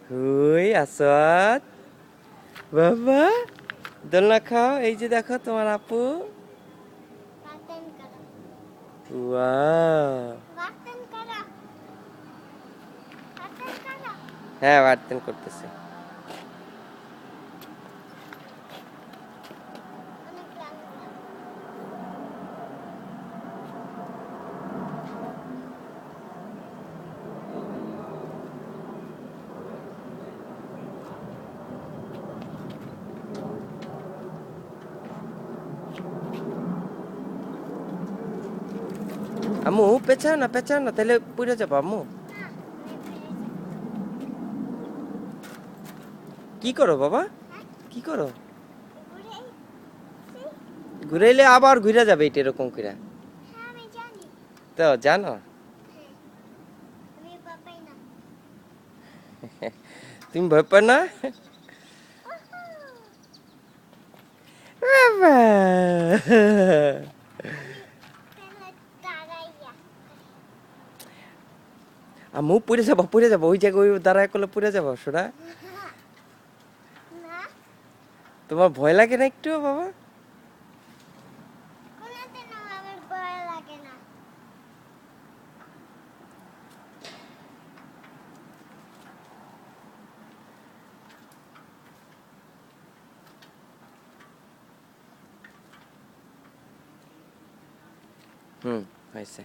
হুই আসাদ বাবা দোলনা খাও। এই যে দেখো তোমার আপু। ওয়াও। হ্যাঁ বার্তেন করতেছে। আম্মু পেঁচাও না তাহলে পুড়ে যাবো আম্মু। কি করো বাবা? কি করো? ঘুরাইলে আবার ঘুরে যাবে এটা এরকম করে। তো জানো? তুমি ভয় পাও না? বাবা আম্মু পুড়ে যাবো ওই জায়গায় ওই দাঁড়ায় করলে পুড়ে যাবো সোনা। তোমার ভয় লাগে না একটু বাবা? হুম হয়েছে।